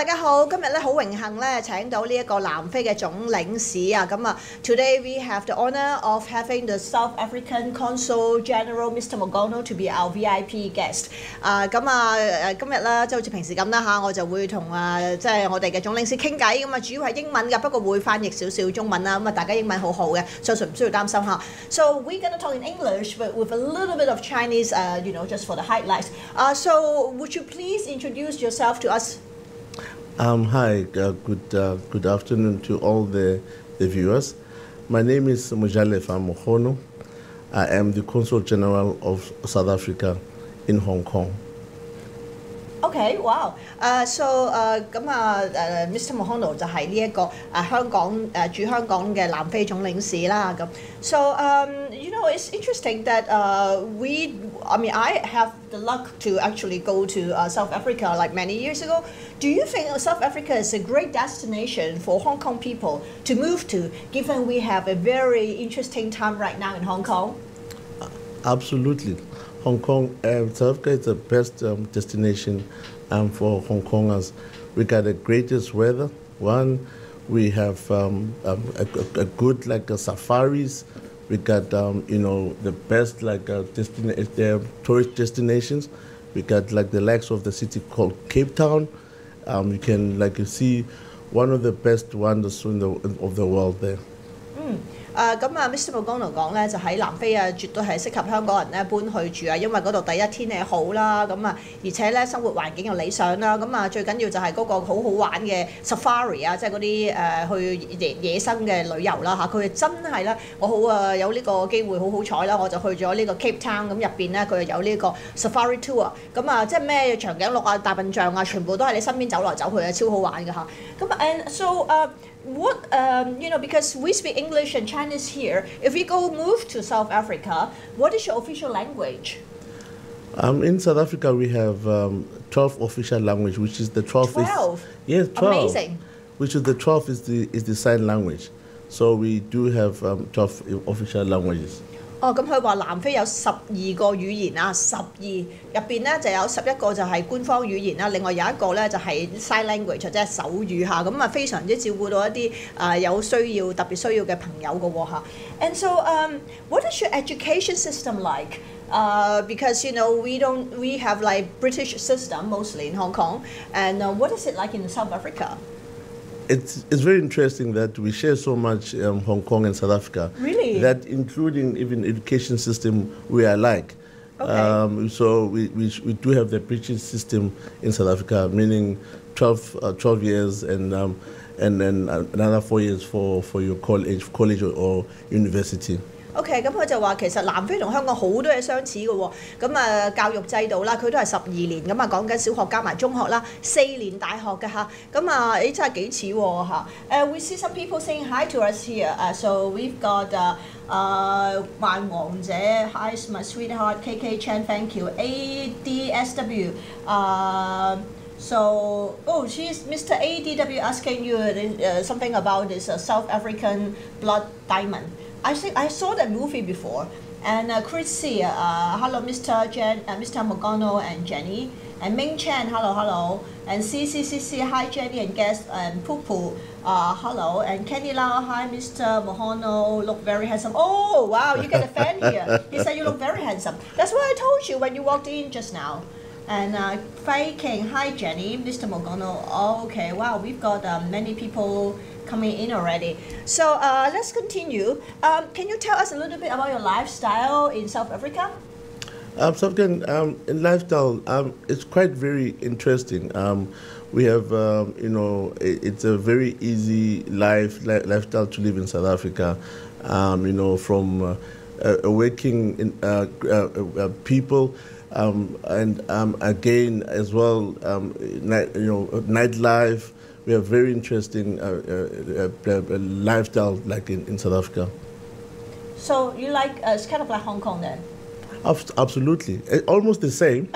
大家好，今日咧好榮幸咧請到呢一個南非嘅總領事啊，咁啊 ，Today we have the honor of having the South African Consul General Mr Mogono to be our VIP guest。今日咧即係好似平時咁啦嚇，我就會同即係我哋嘅總領事傾偈，咁啊主要係英文嘅，不過會翻譯少少中文啦，咁啊大家英文好好嘅，相信唔需要擔心嚇。So we're gonna talk in English, but with a little bit of Chinese, just for the highlights. So would you please introduce yourself to us? Hi, good afternoon to all the viewers. My name is Mr Mogono. I am the Consul General of South Africa in Hong Kong. Okay, wow. Mr Mogono 就係呢一個香港駐香港嘅南非總領事啦咁。So it's interesting that I have the luck to actually go to South Africa like many years ago. Do you think South Africa is a great destination for Hong Kong people to move to, given we have a very interesting time right now in Hong Kong? Absolutely. Hong Kong, South Africa is the best destination for Hong Kongers. We got the greatest weather. One, we have a good safaris. We got the best tourist destinations. We got the likes of the city called Cape Town. You can see one of the best wonders of the world there. Mr Mogono 講咧就喺南非絕對係適合香港人咧搬去住因為嗰度第一天氣好啦，而且咧生活環境又理想啦，最緊要就係嗰個好好玩嘅 safari 即係嗰啲去野生嘅旅遊啦佢真係咧我好有呢個機會好彩啦，我就去咗呢個 Cape Town 入邊咧佢有呢個 safari tour 即係咩長頸鹿大笨象全部都喺你身邊走來走去超好玩嘅and so because we speak English and Chinese here, if we move to South Africa, what is your official language? In South Africa, we have 12 official language, which is the 12th. 12? Yes, 12. Amazing. Which is the 12th is the sign language. So we do have 12 official languages. 咁佢話南非有12個語言12入邊咧就有11個就係官方語言啦，另外有一個咧就係 sign language 即係手語非常之照顧到一啲有需要特別需要嘅朋友嘅喎And so what is your education system like? Because we have British system mostly in Hong Kong, and what is it like in South Africa? It's very interesting that we share so much Hong Kong and South Africa. Really? That including even education system we are alike. Okay. So we do have the British system in South Africa, meaning 12 years and then another 4 years for your college or university. OK， 咁佢就話其實南非同香港好多嘢相似嘅喎，教育制度啦，佢都係12年，講緊小學加埋中學啦，4年大學嘅真係幾似喎We see some people saying hi to us here. So we've got 萬王者 Hi, my sweetheart, KK Chan, thank you. ADSW. She's Mr. ADW asking you something about this South African blood diamond. I think I saw that movie before. And Chrissy, hello, Mr. Mogono and Jenny. And Ming Chen, hello. And CCCC, hi, Jenny and guest. And Poo Poo, hello. And Kenny Lau, hi, Mr. Mogono, look very handsome. Oh, wow, you get a fan here. He said you look very handsome. That's what I told you when you walked in just now. And Fei King, hi, Jenny, Mr. Mogono. Oh, okay, wow, we've got many people coming in already. So let's continue. Can you tell us a little bit about your lifestyle in South Africa? South African lifestyle, it's quite very interesting. We have, it's a very easy lifestyle to live in South Africa. From working people, and again as well, nightlife. We have very interesting lifestyle like in South Africa. So you like it's kind of like Hong Kong then? Absolutely, almost the same.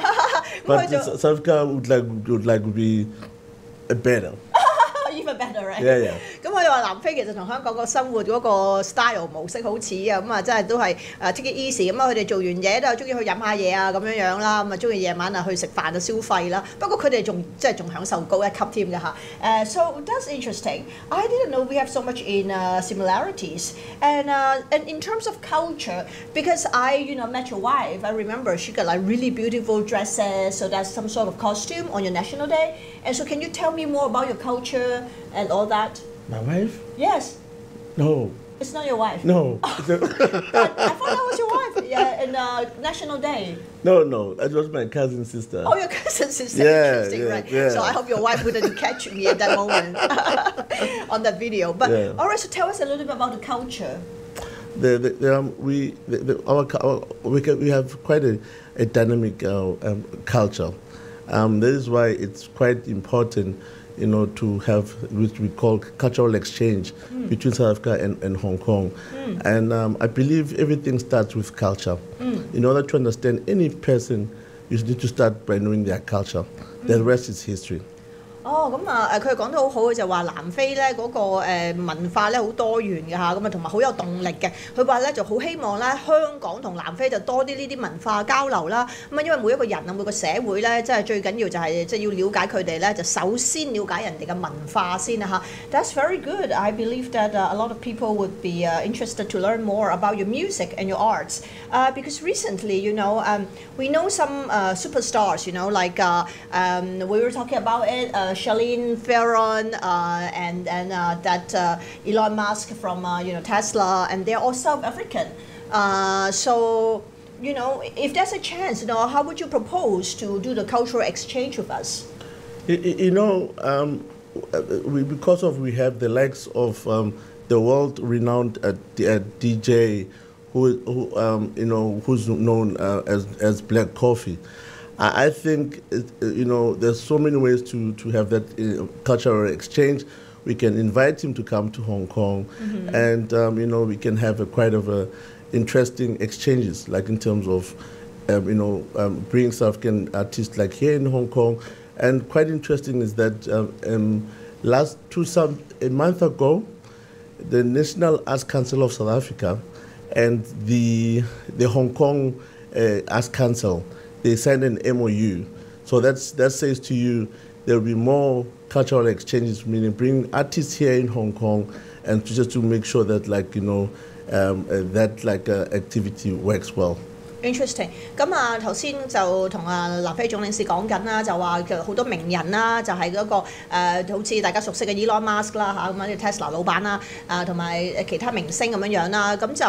But South Africa would be better. Even better, right? Yeah. 咁我你話南非其實同香港個生活嗰個 style 模式好似啊，咁啊真係都係take it easy 咁啊，佢哋做完嘢都係中意去飲下嘢啊咁樣樣啦，咁啊中意夜晚啊去食飯啊消費啦。不過佢哋仲即係仲享受高一級添嘅嚇。So that's interesting. I didn't know we have so much in similarities. And in terms of culture, because I met your wife, I remember she got like really beautiful dresses. So that's some sort of costume on your National Day. And so can you tell me more about your culture and all that? My wife? Yes. No. It's not your wife? No. I thought that was your wife, yeah, in National Day. No, that was my cousin's sister. Oh, your cousin's sister, yeah, interesting, yeah, right? Yeah. So I hope your wife wouldn't catch me at that moment on that video. But all right, so tell us a little bit about the culture. We have quite a dynamic culture. That is why it's quite important, to have which we call cultural exchange between South Africa and Hong Kong. And I believe everything starts with culture. In order to understand any person, you need to start by knowing their culture. The rest is history. 哦，咁啊佢講得好好，佢就話南非咧嗰個文化咧好多元嘅嚇，咁啊同埋好有動力嘅。佢話咧就好希望咧香港同南非就多啲呢啲文化交流啦。咁啊因為每一個人啊每個社會咧，即係最緊要就係即係要了解佢哋咧，就首先了解人哋嘅文化先啊嚇。That's very good. I believe that a lot of people would be interested to learn more about your music and your arts. Because recently, we know some superstars, like we were talking about it. Charlene Theron and that Elon Musk from Tesla, and they're all South African. So if there's a chance, how would you propose to do the cultural exchange with us? We have the likes of the world-renowned DJ who's known as Black Coffee. I think there's so many ways to have that cultural exchange. We can invite him to come to Hong Kong, and we can have quite of interesting exchanges, like in terms of bringing South African artists like here in Hong Kong. And quite interesting is that a month ago, the National Arts Council of South Africa and the Hong Kong Arts Council, they signed an MOU. So that says to you there will be more cultural exchanges, meaning bringing artists here in Hong Kong, and just to make sure that activity works well. Interesting. 咁啊，頭先就同南非總領事講緊啦，就話其實好多名人啦，就係嗰個好似大家熟悉嘅 Elon Musk 啦嚇，咁啊 Tesla 老闆啦，同埋其他明星咁樣樣啦，咁就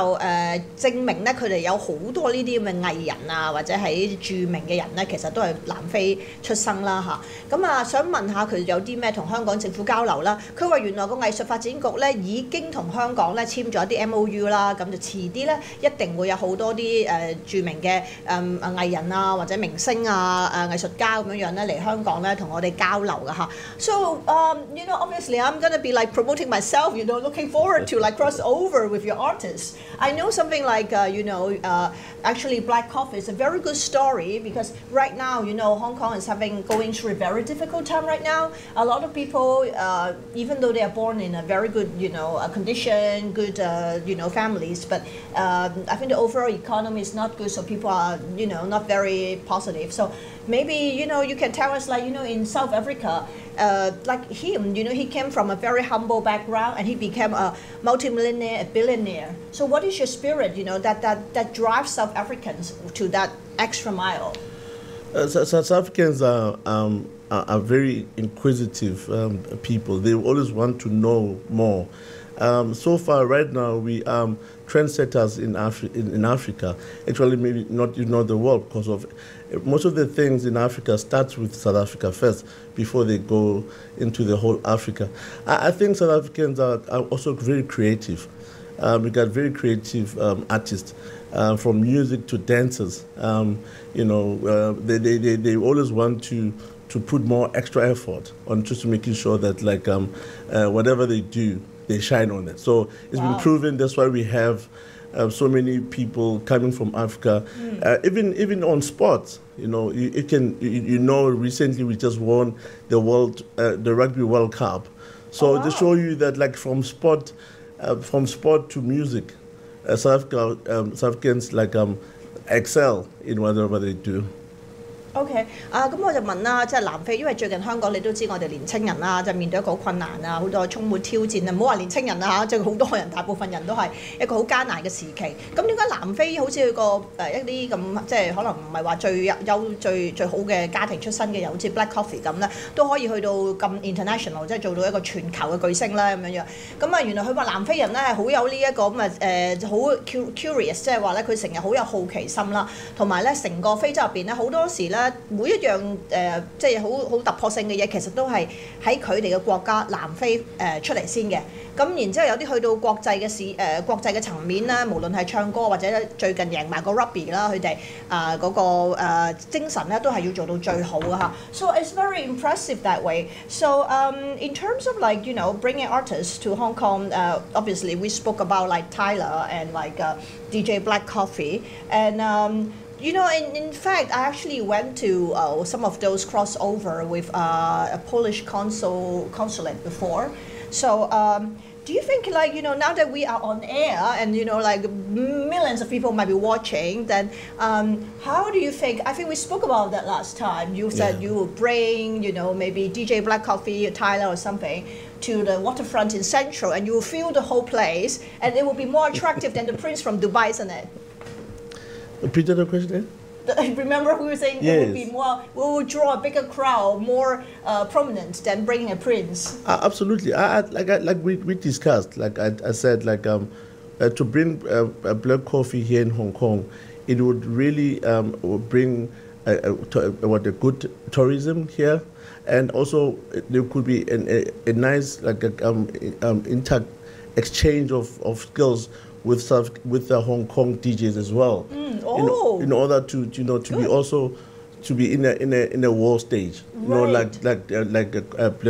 證明咧佢哋有好多呢啲咁嘅藝人啊，或者係著名嘅人咧，其實都係南非出生啦嚇。咁啊，想問下佢有啲咩同香港政府交流啦？佢話原來個藝術發展局咧已經同香港咧簽咗一啲 MOU 啦，咁就遲啲咧一定會有好多啲著名嘅藝人啊或者明星啊藝術家咁樣樣咧嚟香港咧同我哋交流㗎嚇。So obviously I'm gonna be like promoting myself, looking forward to cross over with your artists. I know something like actually Black Coffee is a very good story because right now Hong Kong is going through a very difficult time right now. A lot of people, even though they are born in a very good condition, good families, but I think the overall economy is not good, so people are not very positive. So maybe you can tell us in South Africa, like him, he came from a very humble background and he became a multimillionaire, a billionaire. So what is your spirit that drives South Africans to that extra mile? South Africans are very inquisitive people. They always want to know more. So far, right now, we are trendsetters in Africa. Actually, maybe not the world, because of most of the things in Africa starts with South Africa first before they go into the whole Africa. I think South Africans are also very creative. We got very creative artists, from music to dancers. They always want to put more extra effort on just making sure that whatever they do, they shine on it. So it's been proven. That's why we have so many people coming from Africa. Even on sports, recently we just won the Rugby World Cup. So wow. to show you that, like from sport to music, South Africans excel in whatever they do. OK 咁我就問啦，即係南非，因為最近香港你都知我哋年青人啦，就面對一個好困難啊，好多充滿挑戰啊，唔好話年青人啊嚇，即係好多人，大部分人都係一個好艱難嘅時期。咁點解南非好似佢個一啲咁，即係可能唔係話最好嘅家庭出身嘅人，好似 Black Coffee 咁咧，都可以去到咁 international， 即係做到一個全球嘅巨星啦咁樣樣。咁啊，原來佢話南非人咧係好有呢一個咁好 curious， 即係話咧佢成日好有好奇心啦，同埋咧成個非洲入邊咧好多時咧。每一樣即係好突破性嘅嘢，其實都係喺佢哋嘅國家南非出嚟先嘅。咁然之後有啲去到國際嘅層面啦，無論係唱歌或者最近贏埋個 rugby 啦，佢哋嗰個精神咧都係要做到最好嘅嚇。So it's very impressive that way. So in terms of bringing artists to Hong Kong, obviously we spoke about like Tyler and DJ Black Coffee and. In fact, I actually went to some of those crossover with a Polish consulate before. So, do you think, now that we are on air and, millions of people might be watching, then how do you think? I think we spoke about that last time. You said you would bring, maybe DJ Black Coffee, Tyler or something to the waterfront in Central, and you will fill the whole place, and it will be more attractive than the Prince from Dubai, isn't it? Repeat the question. Remember we were saying yes. It would be more, we will draw a bigger crowd, more prominent than bringing a prince. Absolutely. Like we discussed, like I said, to bring Black Coffee here in Hong Kong, it would really bring a good tourism here, and also there could be a nice exchange of skills with the Hong Kong DJs as well. In order to be also to be in a world stage, right. Black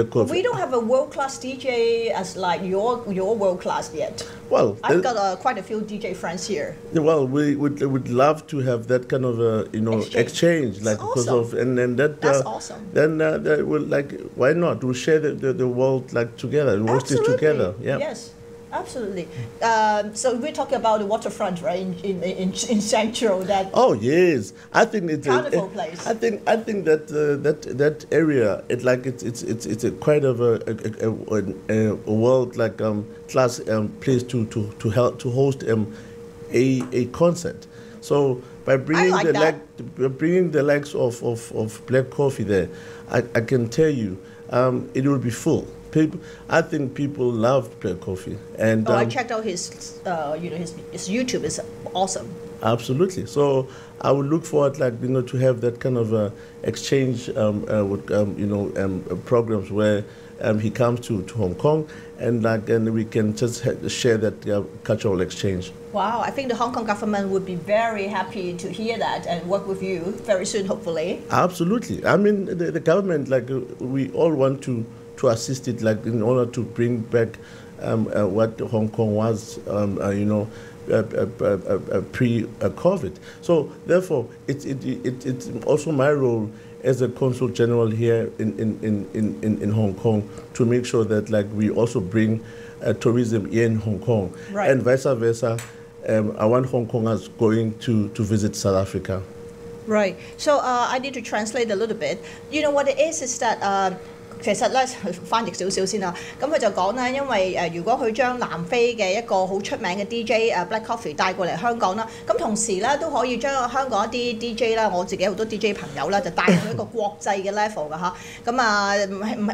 Coffee. We don't have a world-class DJ as like your world-class yet. Well, I've got quite a few DJ friends here. Well, we would love to have that kind of exchange, like because awesome. and that that's awesome. Then we'll why not? We'll share the world together and watch this together. Yeah. Yes. Absolutely. So we're talking about the waterfront, right? In Central, that. Oh yes, I think it's carnival place. I think that area it's a quite of a world class place to host a concert. So by bringing the likes of Black Coffee there, I can tell you it will be full. I think people love Black Coffee, and I checked out his his YouTube is awesome. Absolutely. So I would look forward, to have that kind of exchange with programs where he comes to Hong Kong, and we can just share that cultural exchange. Wow, I think the Hong Kong government would be very happy to hear that and work with you very soon, hopefully. Absolutely. I mean, the government, we all want to assist it, in order to bring back what Hong Kong was, pre-COVID. So therefore, it's also my role as a consul general here in Hong Kong to make sure that we also bring tourism here in Hong Kong, right. And vice versa. I want Hong Kongers going to visit South Africa. Right. So I need to translate a little bit. You know what it is that. 其實咧翻譯少少先啦，咁佢就講咧，因為如果佢將南非嘅一個好出名嘅 DJ Black Coffee 帶過嚟香港啦，咁同時咧都可以將香港一啲 DJ 啦，我自己好多 DJ 朋友啦，就帶到一個國際嘅 level 㗎嚇，咁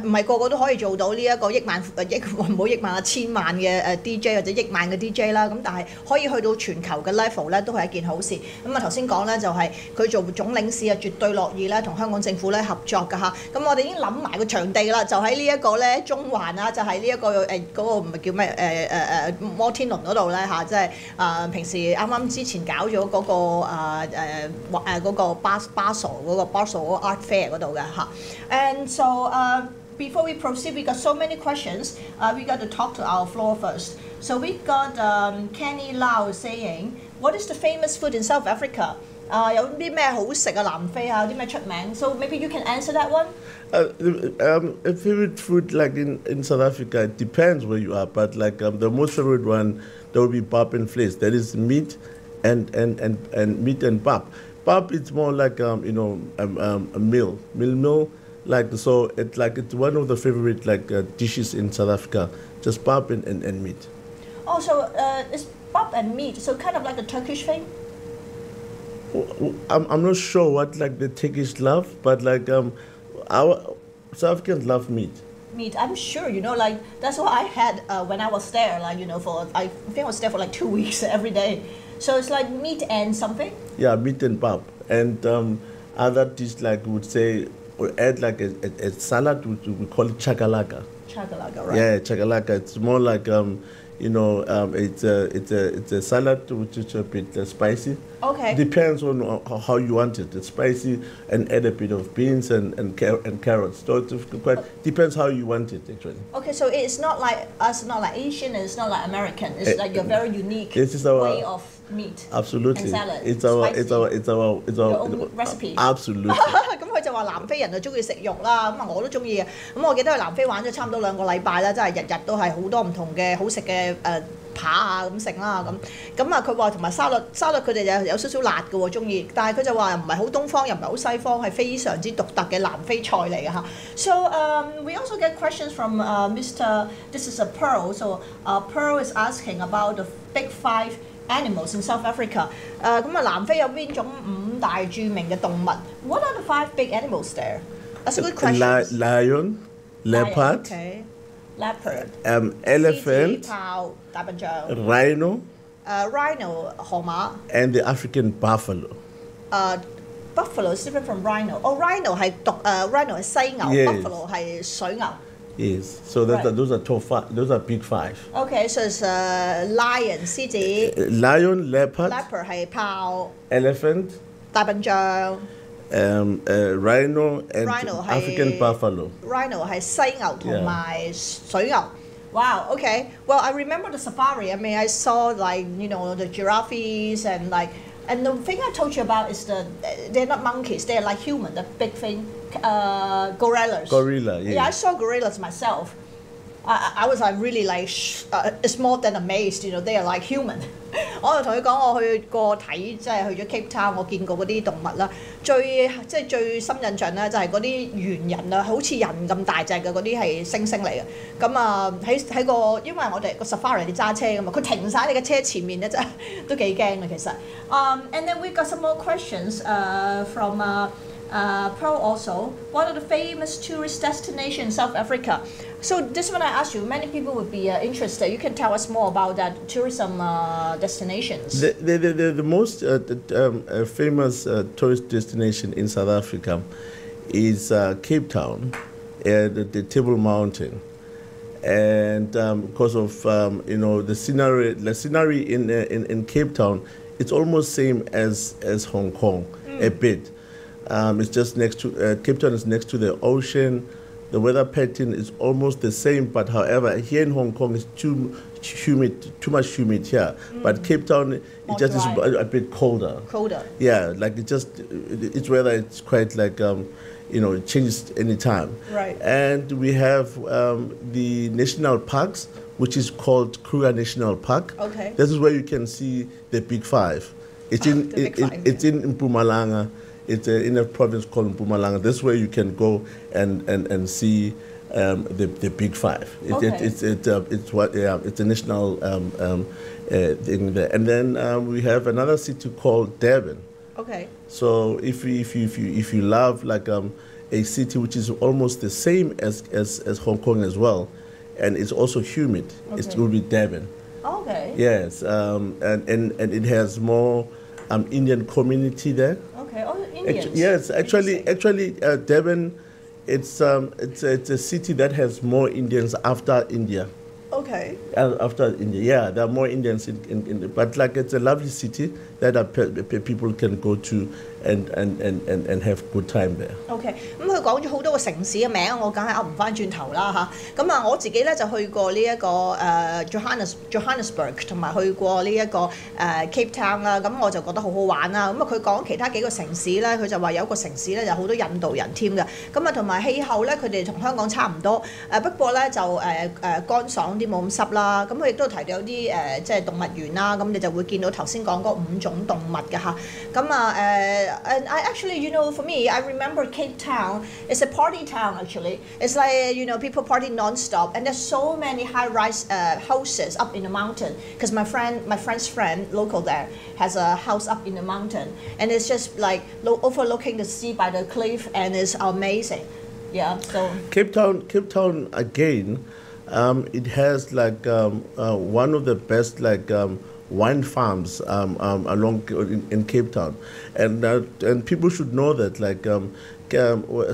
唔係個個都可以做到呢一個億萬唔好億萬啊千萬嘅DJ 或者億萬嘅 DJ 啦，咁但係可以去到全球嘅 level 咧，都係一件好事。咁頭先講咧就係佢做總領事絕對樂意咧同香港政府咧合作㗎嚇，咁我哋已經諗埋個場地啦，就喺呢一個咧中環啊，就係呢一個嗰個唔係叫咩摩天輪嗰度咧嚇，即係平時啱之前搞咗嗰個嗰個巴索嗰個 Art Fair 嗰度嘅嚇。And so before we proceed, we got so many questions. We got to talk to our floor first. So we got Kenny Lau saying, "What is the famous food in South Africa?" 有啲咩好食啊？南非啊，有啲咩出名 ？So maybe you can answer that one. A favorite food like in South Africa, it depends where you are, but like the most favorite one, there will be pap and vleis. That is meat and meat and pap. Pap, it's more like a meal. Like so, it's one of the favorite dishes in South Africa. Just pap and meat. Oh, so it's pap and meat. So kind of like a Turkish thing. I'm not sure what like the Turkish love, but like our South Africans love meat. Meat, I'm sure, like that's what I had when I was there, like, I think I was there for like 2 weeks every day. So it's like meat and something? Yeah, meat and pap. And other dish like would say, we add like a salad, we call it chakalaka. Chakalaka, right? Yeah, chakalaka. It's more like, it's a salad which is a bit spicy. Okay. Depends on how you want it. It's spicy and add a bit of beans and carrots. So it quite depends how you want it actually. Okay, so it's not like us, not like Asian, and it's not like American. It's like your very unique way of meat. Absolutely. And salad. It's our your own recipe. Absolutely. 咁佢就話南非人就中意食肉啦，咁我都中意嘅。咁我記得去南非玩咗差唔多2個禮拜啦，真係日日都係好多唔同嘅好食嘅扒啊咁食啦咁啊佢話同埋沙律佢哋有少少辣嘅喎中意，但係佢就話唔係好東方又唔係好西方，係非常之獨特嘅南非菜嚟嘅嚇。So we also get questions from Mr. This is a Pearl. So Pearl is asking about the big 5 animals in South Africa. 咁南非有邊種5大著名嘅動物 ？What are the 5 big animals there? That's a good question. Lion, leopard. Okay. Leopard. Elephant. 豹、大笨象。Rhino. Rhino 河馬。And the African buffalo. Buffalo is different from rhino. Oh, rhino 係rhino 係犀牛 ，buffalo 係水牛。Yes, so those are top 5. Those are big 5. Okay, so it's lion 獅子。Lion, leopard. Leopard 係豹。Elephant. 大笨象。Rhino and African buffalo. Rhino 係犀牛同埋水牛。Wow. Okay. Well, I remember the safari. I mean, I saw like the giraffes and like. And the thing I told you about is they're not monkeys. They're like human. The big thing, gorillas. Gorilla. Yeah. Yeah, I saw gorillas myself. I was like really like it's more than amazed. They are like human. 我就同佢講，我去過睇，即係去咗 Cape Town，我見過嗰啲動物啦。最深印象咧，就係嗰啲猿人啊，好似人咁大隻嘅嗰啲係猩猩嚟嘅。咁啊喺個，因為我哋個 safari 你揸車㗎嘛，佢停晒你嘅車前面咧，真係都幾驚嘅其實。And then we got some more questions from Pearl also. What are the famous tourist destinations in South Africa? So this one I asked you, many people would be interested. You can tell us more about that tourism destinations. The most famous tourist destination in South Africa is Cape Town, the Table Mountain. And because of the scenery in Cape Town, it's almost same as Hong Kong a bit. It's just next to Cape Town is next to the ocean. The weather pattern is almost the same, but however, here in Hong Kong it's too much humid here. But Cape Town, it just is a bit colder. Colder. Yeah, like its weather, it's quite like it changes any time. Right. And we have the national parks, which is called Kruger National Park. Okay. This is where you can see the Big 5. It's in Mpumalanga. It's in a province called Mpumalanga. This is where you can go and see the Big 5. It's a national thing there. And then we have another city called Durban. Okay. So if you love like a city which is almost the same as Hong Kong as well, and it's also humid, it will be Durban. Okay. Yes, and it has more Indian community there. Okay. Oh, Indians. Yes, actually, Durban, it's a city that has more Indians after India. Okay. After India, yeah, there are more Indians but like it's a lovely city that people can go to and have good time there. OK， 咁佢講咗好多個城市嘅名，我梗係噏唔翻轉頭啦嚇。咁啊，我自己咧就去過呢一個Johannesburg 同埋去過呢一個Cape Town 啦，咁我就覺得好好玩啦。咁啊，佢講其他幾個城市咧，佢就話有一個城市咧就好多印度人添嘅。咁啊，同埋氣候咧，佢哋同香港差唔多。不過咧就乾爽啲，冇咁濕啦。咁佢亦都提到有啲即係動物園啦，咁你就會見到頭先講嗰5種動物嘅嚇。咁啊and I actually, for me, I remember Cape Town. It's a party town, actually. It's like, people party non-stop. And there's so many high-rise houses up in the mountain. Because my friend's friend, local there, has a house up in the mountain. And it's just like overlooking the sea by the cliff. And it's amazing. Yeah, so. Cape Town again, it has like one of the best wine farms along in Cape Town, and people should know that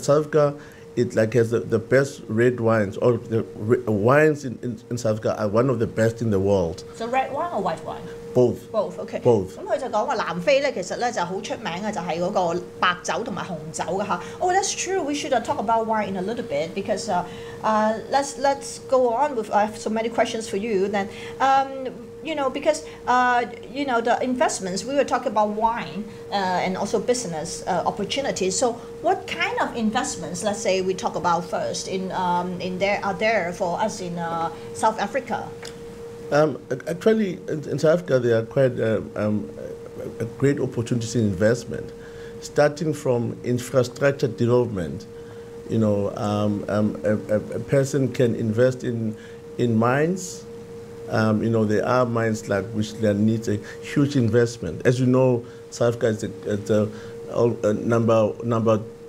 South Africa, it has the best red wines, or the wines in South Africa are one of the best in the world. So red wine or white wine? Both. Okay. Both. 咁佢就講話南非咧，其實咧就好出名嘅就係嗰個白酒同埋紅酒嘅嚇。Oh, that's true. We should talk about wine in a little bit because let's go on with I have so many questions for you. Then because the investments we were talking about wine and also business opportunities. So what kind of investments? Let's say we talk about first in there are there for us in South Africa. Actually, in South Africa, there are quite a great opportunities in investment, starting from infrastructure development. A person can invest in mines. There are mines which need a huge investment. As you know, South Africa is the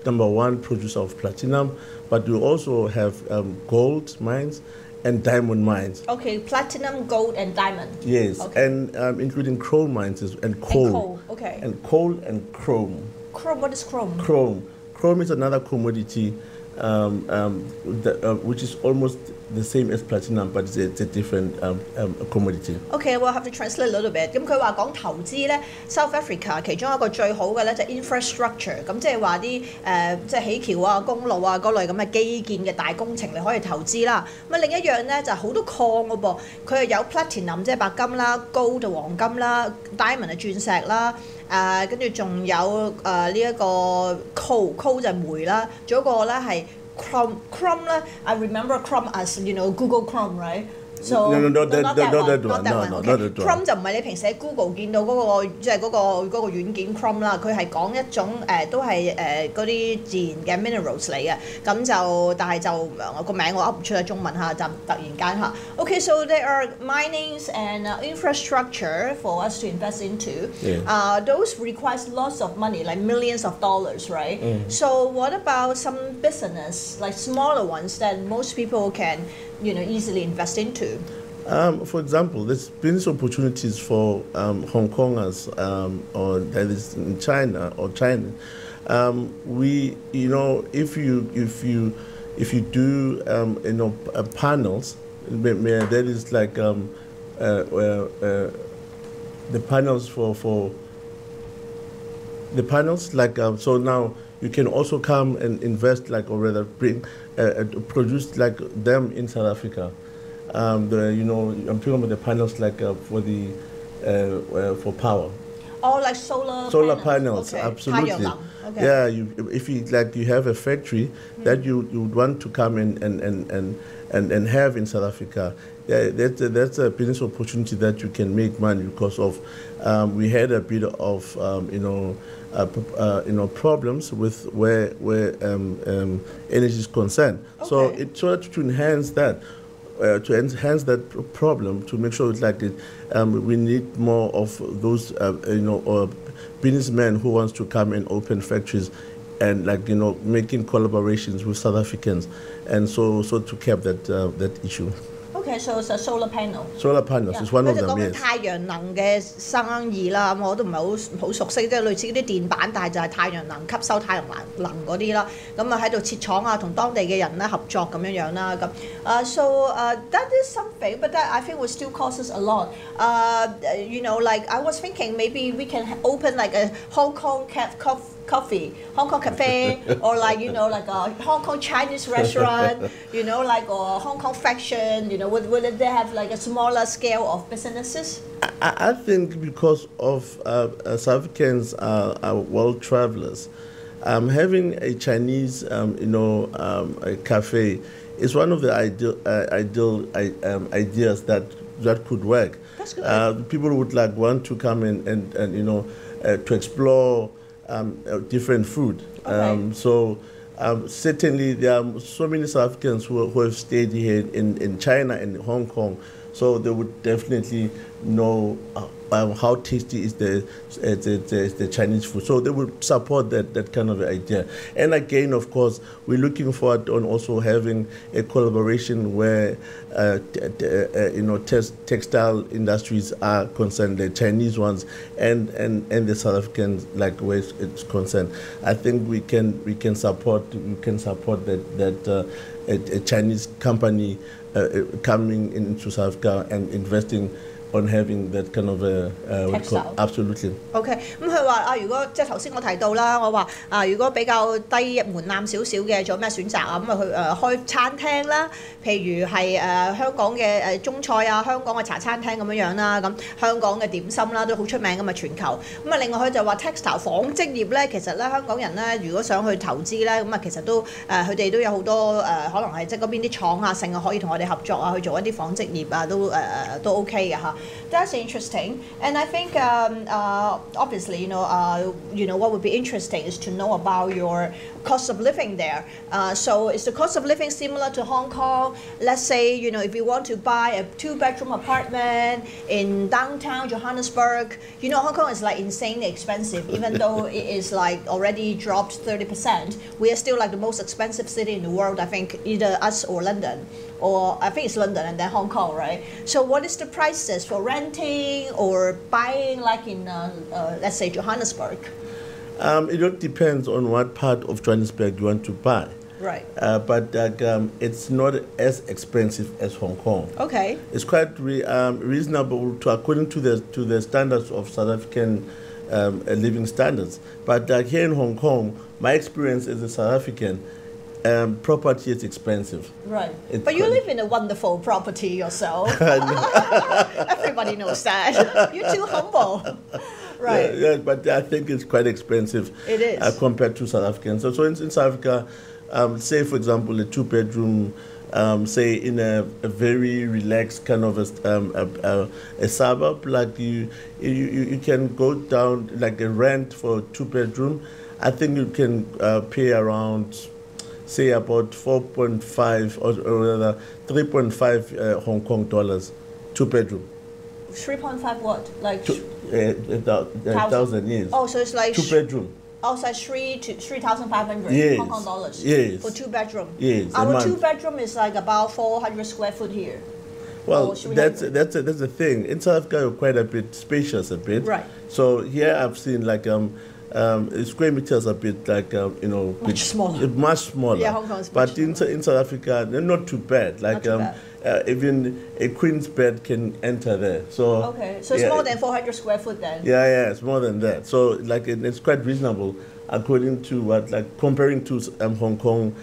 number one producer of platinum, but we also have gold mines and diamond mines. Okay, platinum, gold, and diamond. Yes, okay. And including chrome mines and coal. And coal, okay. And coal and chrome. Chrome, what is chrome? Chrome is another commodity which is almost the same as platinum, but it's a different commodity. Okay, we'll have to translate a little bit. 咁佢話講投資咧 ，South Africa 其中一個最好嘅咧就 infrastructure， 咁即係話啲即係起橋啊、公路啊嗰類咁嘅基建嘅大工程你可以投資啦。咁另一樣咧就好多礦嘅噃，佢又有 platinum 即係白金啦、gold 就黃金啦、diamond 係鑽石啦。跟住仲有呢一個 coal 就係煤啦，仲有一個咧係 Chrome 咧 I remember Chrome as Google Chrome, right? So not that one. Okay. Chrome 就唔係你平時喺 Google 見到嗰個即係嗰個軟件 Chrome 啦，佢係講一種都係嗰啲自然嘅 minerals 嚟嘅，咁就但係就個名我噏唔出啦，中文嚇就突然間嚇。Okay, so there are minings and infrastructure for us to invest into. Yeah. Those requires lots of money, like millions of dollars, right? So what about some business, like smaller ones that most people can easily invest into? For example, there's business opportunities for Hong Kongers or that is in China or China. If you do panels, that is like the panels for the panels so now you can also come and invest or rather bring produce them in South Africa. I'm talking about the panels for the for power. Oh, like solar panels, okay. Absolutely. Okay. Yeah, if you have a factory that you would want to come and have in South Africa, that's a business opportunity that you can make money because of. We had a bit of problems with where energy is concerned. Okay. So to enhance that. To enhance that problem, to make sure we need more of those, businessmen who wants to come and open factories, and making collaborations with South Africans, and so to cap that issue. Okay, so it's a solar panel. Solar panels is one of 佢就 them. 講緊 Yes. 太陽能嘅生意啦，咁我都唔係好熟悉，即係類似嗰啲電板，但係就係太陽能吸收太陽能嗰啲啦。咁啊喺度設廠啊，同當地嘅人咧合作咁樣樣啦。So that is something, but that I think would still cost us a lot. Like I was thinking maybe we can open like a Hong Kong coffee, Hong Kong cafe, or like like a Hong Kong Chinese restaurant, like a Hong Kong fashion. Would they have like a smaller scale of businesses? I think because of South Africans are world travelers, having a Chinese, a cafe is one of the ideal ideas that could work. That's good. People would want to come and to explore different food. Okay. Certainly there are so many South Africans who have stayed here in China and Hong Kong, so they would definitely know how tasty is the Chinese food. So they would support that kind of idea. And again, of course, we're looking forward on also having a collaboration where textile industries are concerned, the Chinese ones and the South Africans, like where it's concerned. I think we can support that a Chinese company coming into South Africa and investing on having that kind of textile. Absolutely. OK， 咁佢話如果即係頭先我提到啦，我話如果比較低門檻少少嘅，做咩選擇啊？咁佢開餐廳啦，譬如係香港嘅中菜啊，香港嘅茶餐廳咁樣啦，咁香港嘅點心啦都好出名㗎嘛，全球。咁另外佢就話 textile 紡織業咧，其實咧香港人咧如果想去投資咧，咁其實都佢哋都有好多可能係即係嗰邊啲廠啊，成日可以同我哋合作啊，去做一啲紡織業啊，都 OK 嘅嚇。That's interesting, and I think obviously, what would be interesting is to know about your cost of living there. So is the cost of living similar to Hong Kong? Let's say, if you want to buy a 2-bedroom apartment in downtown Johannesburg, Hong Kong is like insanely expensive, even though it is like already dropped 30%. We are still like the most expensive city in the world, I think, either us or London. Or I think it's London and then Hong Kong, right? So what is the prices for renting or buying like in, let's say, Johannesburg? It all depends on what part of Johannesburg you want to buy. Right. But it's not as expensive as Hong Kong. Okay. It's quite reasonable according to the standards of South African living standards. But here in Hong Kong, my experience as a South African, property is expensive. Right. But you live in a wonderful property yourself. Everybody knows that. You're too humble. Right. Yeah, but I think it's quite expensive. It is. Compared to South Africans. So in South Africa, say for example a 2-bedroom, say in a very relaxed kind of a suburb, like you can go down like a rent for a 2-bedroom. I think you can pay around, say about 4.5 or rather 3.5 Hong Kong dollars, 2-bedroom. 3.5 what? Like 1,000 years. Oh, so it's like 2-bedroom. Oh, so it's 3,500 yes. Hong Kong dollars. Yes. For 2-bedroom. Yes. Our 2-bedroom is like about 400 square foot here. Well, that's the thing. In South Africa, you're quite a bit spacious, a bit. Right. So here I've seen like square meters a bit like much smaller. Much smaller. Yeah, Hong Kong is but in South Africa, they're not too bad. Like even a queen's bed can enter there. So okay, so it's more than 400 square foot then. Yeah, it's more than that. So like it's quite reasonable according to what comparing to Hong Kong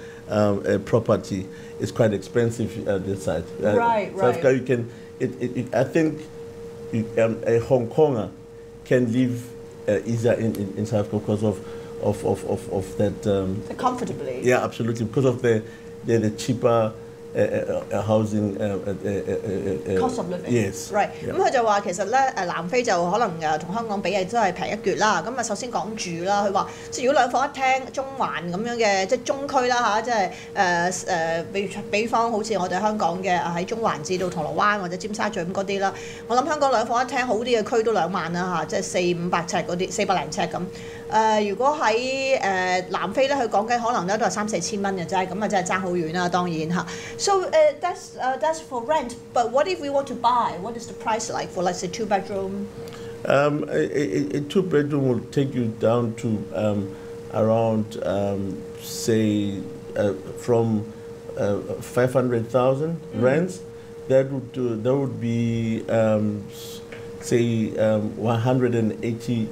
property. It's quite expensive this side. Right. South Africa, you can. I think a Hong Konger can live easier in South Africa because of that. Comfortably. Yeah, absolutely. Because of the cheaper housing cost of living. Yes. Right. 咁佢就話其實咧南非就可能同香港比係真係平一橛啦。咁首先講住啦，佢話即係如果2房1廳中環咁樣嘅即係中區啦即係比方好似我哋香港嘅喺中環至到銅鑼灣或者尖沙咀咁嗰啲啦，我諗香港2房1廳好啲嘅區都2萬啦即係400-500尺嗰啲400零尺咁。如果喺南非咧，佢講緊可能咧都係3-4千蚊嘅啫，咁啊真係爭好遠啦，當然嚇。So that's for rent. But what if we want to buy? What is the price like for, let's say, 2-bedroom? A 2-bedroom will take you down to around, say, from 500,000 rents. That would be say 180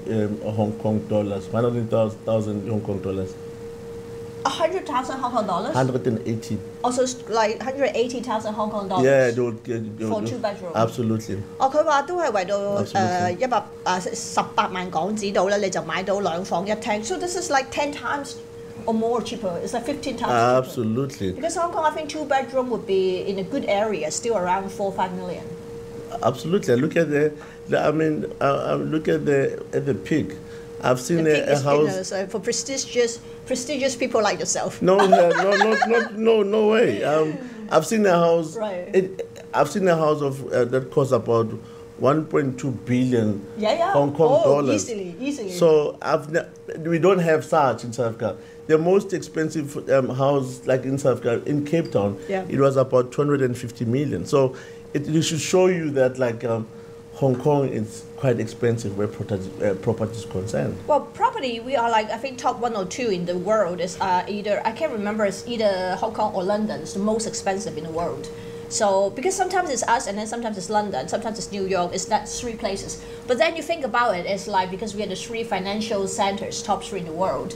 Hong Kong dollars, 100,000 Hong Kong dollars. 100,000 Hong Kong dollars? 180. Also, like 180,000 Hong Kong dollars? Yeah, for 2-bedroom? Absolutely. 佢話都係為到18萬港紙度咧，你就買到2房1廳。So this is like 10 times or more cheaper. It's like 15 times cheaper. Absolutely. Because Hong Kong, I think 2-bedroom would be in a good area, still around 4-5 million. Absolutely. Look at look at the peak. I've seen a house for prestigious people like yourself. No way. I've seen a house. Right. I've seen a house of that costs about 1.2 billion Hong Kong dollars. Easily. So we don't have such in South Africa. The most expensive house, like in South Africa, in Cape Town, it was about 250 million. So it should show you that Hong Kong is quite expensive where property is concerned. Well, property, we are like, I think, top 1 or 2 in the world. Is either, I can't remember, it's either Hong Kong or London. It's the most expensive in the world. So, because sometimes it's us and then sometimes it's London, sometimes it's New York, it's that 3 places. But then you think about it, it's like, because we are the 3 financial centers, top 3 in the world.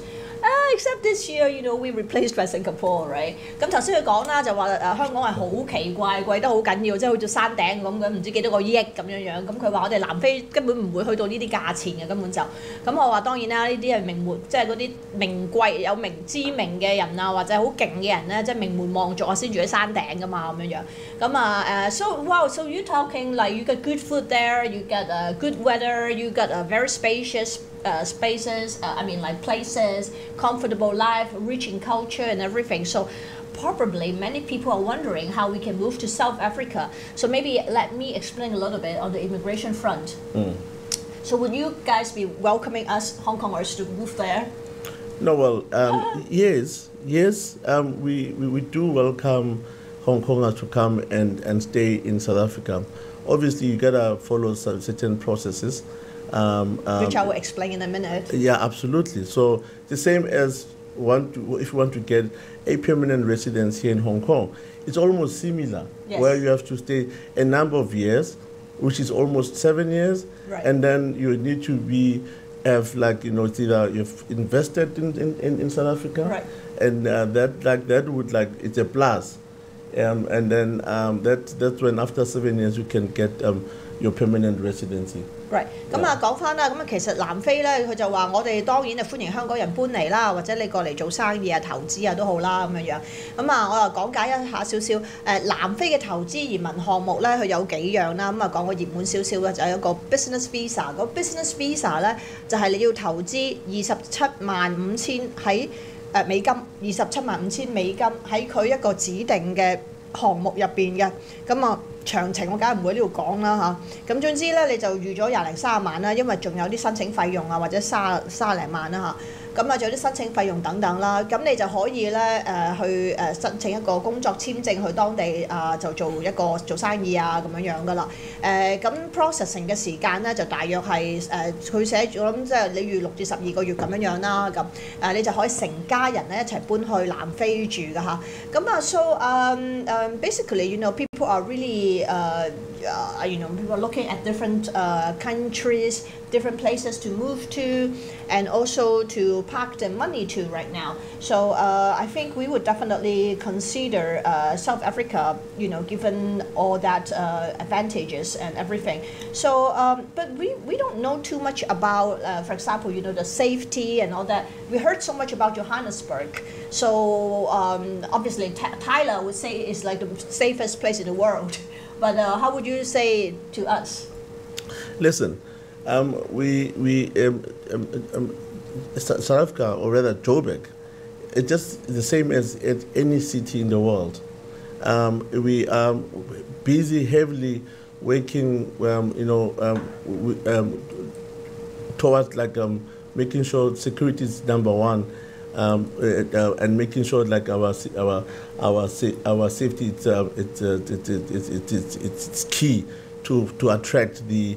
Except this year, we replaced by Singapore, right? 咁頭先佢講啦，就話香港係好奇怪，貴得好緊要，即係好似山頂咁唔知幾多個億咁樣。咁佢話我哋南非根本唔會去到呢啲價錢嘅，根本就。咁我話當然啦，呢啲係名門，即係嗰啲名貴有知名嘅人啊，或者好勁嘅人咧，即係名門望族啊，先住喺山頂噶嘛咁樣。咁so you talking like you got good food there, you got good weather, you got a very spacious spaces, like places, comfortable life, rich in culture and everything. So probably many people are wondering how we can move to South Africa. So maybe let me explain a little bit on the immigration front. So would you guys be welcoming us Hong Kongers to move there? No, well, yes. We do welcome Hong Kongers to come and stay in South Africa. Obviously, you gotta follow certain processes. Which I will explain in a minute. Yeah, absolutely. So the same as if you want to get a permanent residence here in Hong Kong, it's almost similar, where you have to stay a number of years, which is almost 7 years, and then you need to it's either you've invested in South Africa, and that would it's a plus, and then that's when after 7 years you can get your permanent residency. Right. 咁講翻啦，其實南非咧，佢就話我哋當然就歡迎香港人搬嚟啦，或者你過嚟做生意啊、投資啊都好啦咁樣。我又講解一下少少南非嘅投資移民項目咧，佢有幾樣啦。講個熱門少少嘅就係一個 business visa。個 business visa 咧就係你要投資275000喺美金，275000美金喺佢一個指定嘅項目入邊嘅。詳情我梗係唔會呢度講啦嚇，咁總之咧你就預咗20零30萬啦，因為仲有啲申請費用啊，或者30零萬啦嚇，仲有啲申請費用等等啦，咁你就可以咧去申請一個工作簽證去當地就做生意啊咁樣噶啦，咁 processing 嘅時間咧就大約係佢寫咗咁即係你預6至12個月咁樣啦，咁你就可以成家人咧一齊搬去南非住噶嚇，so basically people are really people are looking at different countries, different places to move to, and also to park their money to right now. So I think we would definitely consider South Africa, given all that advantages and everything. So, but we don't know too much about, for example, the safety and all that. We heard so much about Johannesburg. So obviously, Tyler would say it's like the safest place in the world. But how would you say to us? Listen, South Africa, or rather Joburg, it's just the same as any city in the world. We are busy, heavily working, towards making sure security is number one, and making sure like our safety it's key to attract the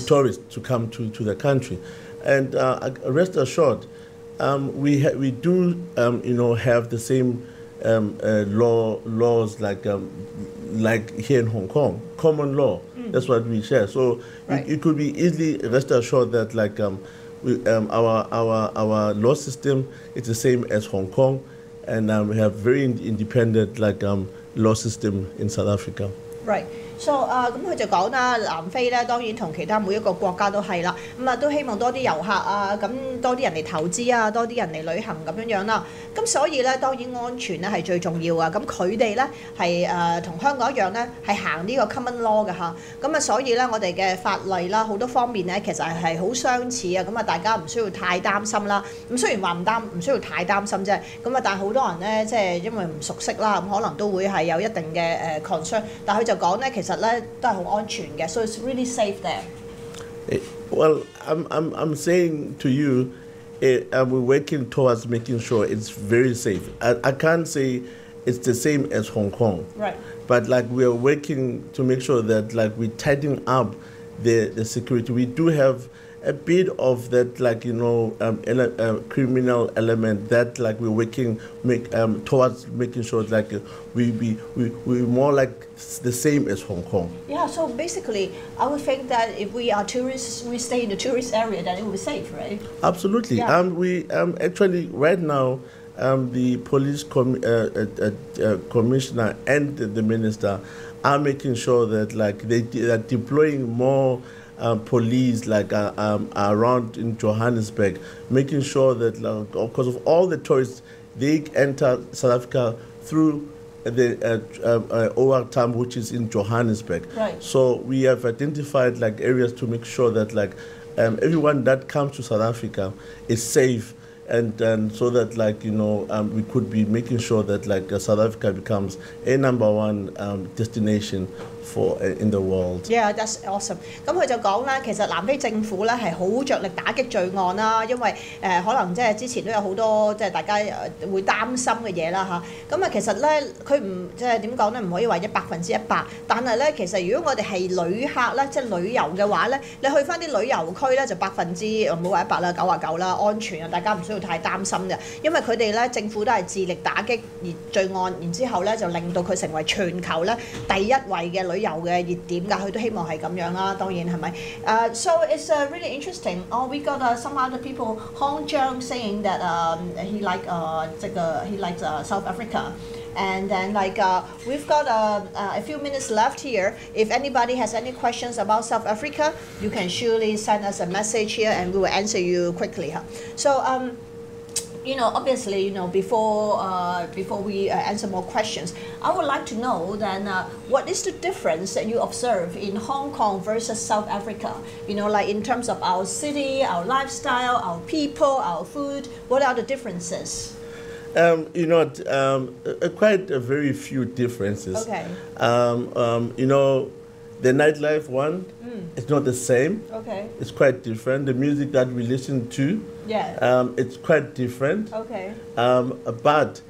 tourists to come to the country, and rest assured, we do have the same laws like here in Hong Kong, common law. That's what we share. So you could be easily rest assured that like our law system is the same as Hong Kong, and we have very independent like law system in South Africa. Right. So 咁佢就講啦，南非咧當然同其他每一個國家都係啦，咁啊都希望多啲遊客啊，咁多啲人嚟投資啊，多啲人嚟旅行咁樣樣啦。咁所以咧當然安全咧係最重要啊。咁佢哋咧係同香港一樣咧係行呢個 common law 嘅嚇。咁啊所以咧我哋嘅法例啦好多方面咧其實係好相似啊。咁啊大家唔需要太擔心啦。咁雖然話唔需要太擔心啫。咁啊但係好多人咧即係因為唔熟悉啦，咁可能都會係有一定嘅concern。但係佢就講咧其實咧都係好安全嘅，so it's really safe there. Well, I'm saying to you, we're working towards making sure it's very safe. I can't say it's the same as Hong Kong, right? But like we are working to make sure that like we tighten up the security. We do have a bit of that, like criminal element that like we're working towards making sure like we're more like the same as Hong Kong. Yeah, so basically, I would think that if we are tourists, we stay in the tourist area, then it will be safe, right? Absolutely. Yeah. We actually right now, the police commissioner and the minister are making sure that like they are deploying more police like around in Johannesburg, making sure that because of all the tourists, they enter South Africa through the OR Tam, which is in Johannesburg. Right. So we have identified like areas to make sure that like everyone that comes to South Africa is safe, and so that like we could be making sure that like South Africa becomes a #1 destination for in the world. Yeah, that's awesome. 咁佢就講啦，其實南非政府咧係好着力打擊罪案啦，因為可能即係之前都有好多即係大家會擔心嘅嘢啦嚇。咁啊其實咧佢唔即係點講咧，唔可以話100%，但係咧其實如果我哋係旅客咧，即係旅遊嘅話咧，你去翻啲旅遊區咧就唔好話100啦，99啦，安全啊，大家唔需要太擔心嘅，因為佢哋咧政府都係致力打擊罪案，然之後咧就令到佢成為全球咧第一位嘅旅遊嘅熱點㗎，佢都希望係咁樣啦，當然係咪？So it's really interesting. Oh, we got some other people, Hong Jiang saying that he likes South Africa. And then we've got a few minutes left here. If anybody has any questions about South Africa, you can surely send us a message here and we will answer you quickly. Huh? So obviously, before we answer more questions, I would like to know then what is the difference that you observe in Hong Kong versus South Africa? Like in terms of our city, our lifestyle, our people, our food. What are the differences? Quite a very few differences. Okay. The nightlife one, it's not the same. Okay. It's quite different. The music that we listen to, it's quite different. Okay. But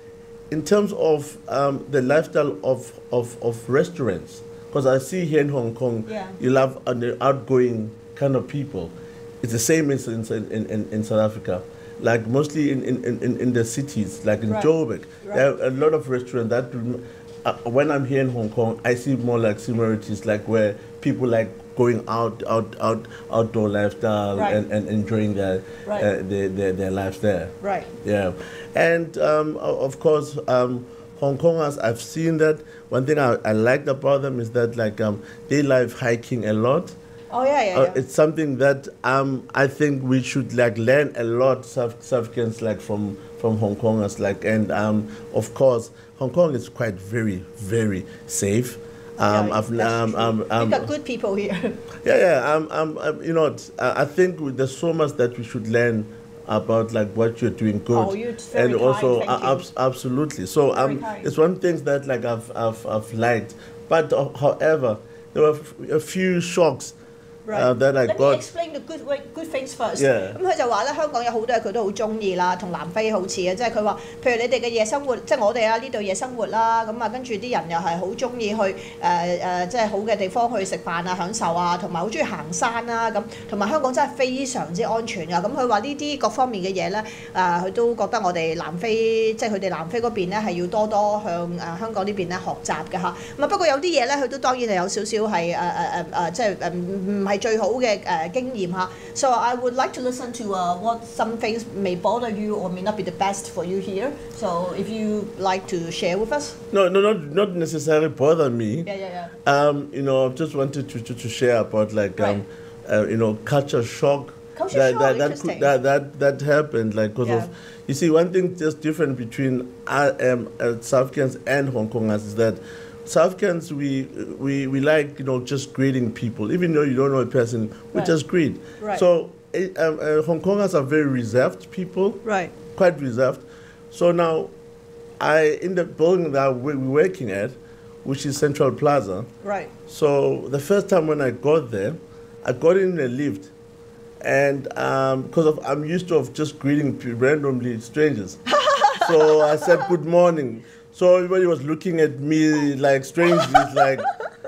in terms of the lifestyle of restaurants, because I see here in Hong Kong, you love the outgoing kind of people. It's the same in South Africa. Like mostly in the cities, like in Joburg, there are a lot of restaurants that when I'm here in Hong Kong, I see more like similarities, like where people like going outdoor lifestyle and enjoying their lives there. Right. Yeah, and of course, Hong Kongers, I've seen that. One thing I liked about them is that like they love hiking a lot. Oh yeah. It's something that I think we should like learn a lot, South Africans, like from Hong Kongers, like, and of course Hong Kong is quite very, very safe. We've got good people here. I think there's so much that we should learn about like what you're doing good. Oh, you're very and also kind, absolutely. So it's one thing that like I've liked, but however there were a few shocks that I got. Let me explain the good things first. 咁佢就話咧，香港有好多嘢佢都好中意啦，同南非好似嘅，即係佢話，譬如你哋嘅夜生活，即係我哋啊呢度夜生活啦，咁啊跟住啲人又係好中意去即係好嘅地方去食飯啊、享受啊，同埋好中意行山啦咁，同埋香港真係非常之安全㗎。咁佢話呢啲各方面嘅嘢咧，佢都覺得我哋南非即係佢哋南非嗰邊咧係要多多向香港呢邊咧學習嘅嚇。咁啊不過有啲嘢咧，佢都當然係有少少係即係唔係最好嘅經驗嚇。So I would like to listen to what some things may bother you or may not be the best for you here. So if you like to share with us. No, not necessarily bother me. Yeah. You know, I just wanted to share about like you know, culture shock. That happened like because of, you see, one thing just different between South Africans and Hong Kongers is that South Africans we like, you know, just greeting people even though you don't know a person, we just greet. So Hong Kongers are very reserved people, quite reserved. So now in the building that we're working at, which is Central Plaza, so the first time when I got there, I got in a lift. And because I'm used to just greeting randomly strangers. So I said, good morning. So everybody was looking at me like strangely, like,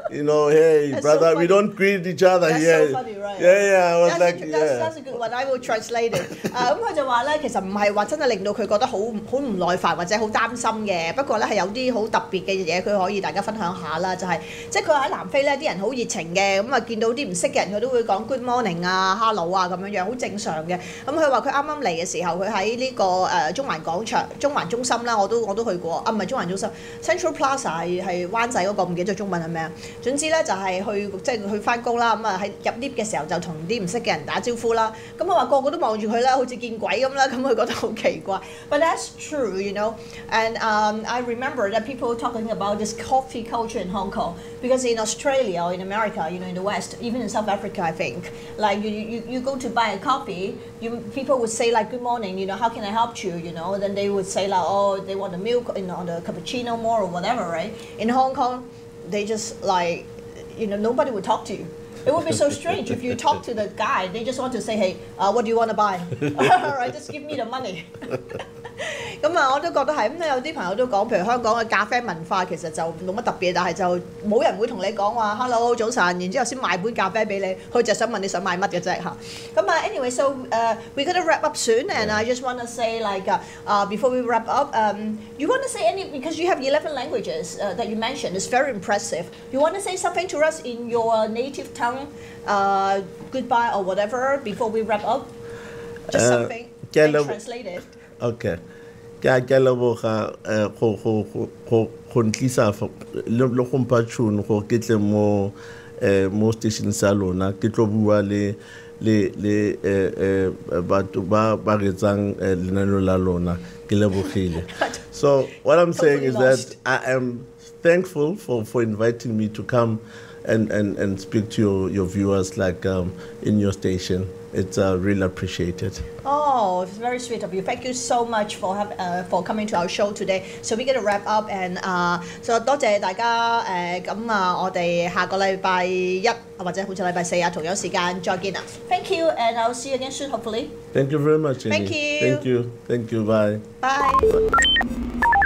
you know, hey, that's brother, so we don't greet each other here. That's so funny, right? Yeah, I was that's a good one. I will translate it. 咁佢就話咧，其實唔係話真係令到佢覺得好唔耐煩或者好擔心嘅，不過咧係有啲好特別嘅嘢，佢可以大家分享下啦。就係即係佢喺南非咧，啲人好熱情嘅，咁啊見到啲唔識嘅人，佢都會講 good morning 啊、hello 啊咁樣樣，好正常嘅。咁佢話佢啱啱嚟嘅時候，佢喺呢個中環廣場、中環中心啦，我都去過，唔係中環中心 ，Central Plaza 係灣仔嗰個，唔記得咗中文係咩啊？總之咧就係去翻工啦，咁啊喺入 lift 嘅時候就同啲唔識嘅人打招呼啦。咁佢話個個都望住佢啦，好似見鬼咁啦，咁佢覺得好奇怪。But that's true, you know. And I remember that people talking about this coffee culture in Hong Kong because in Australia or in America, you know, in the West, even in South Africa, I think, like you go to buy a coffee, people would say like good morning, you know, how can I help you, you know, then they would say like, oh, they want the milk, you know, the cappuccino more or whatever, right? In Hong Kong, they just like, you know, nobody would talk to you. It would be so strange if you talk to the guy, they just want to say, hey, what do you want to buy? All right, just give me the money. 咁啊，我都覺得係咁咧。有啲朋友都講，譬如香港嘅咖啡文化其實就冇乜特別，但係就冇人會同你講話 hello 早晨，然之後先買杯咖啡俾你，佢就想問你想買乜嘅啫嚇。咁啊 anyway, so we're gonna wrap up soon, and I just want to say like before we wrap up, you want to say any because you have 11 languages that you mentioned. It's very impressive. You want to say something to us in your native tongue, goodbye or whatever before we wrap up? Just something and translate it. Okay. Ke leboga go ntlisa le go mpa tšhono gore ke tle mo station sa lona ke tlo bua le batho ba retsang lenaneo la lona ke lebogile. So what I'm saying is that I am thankful for inviting me to come and speak to your viewers like in your station. It's really appreciated. Oh, it's very sweet of you. Thank you so much for coming to our show today. So we're going to wrap up and so 多謝大家咁我哋下個禮拜一或者好似禮拜四同樣時間再見啦。Thank you, and I'll see you again soon, hopefully. Thank you very much, Jenny. Thank you. Thank you. Thank you. Bye. Bye.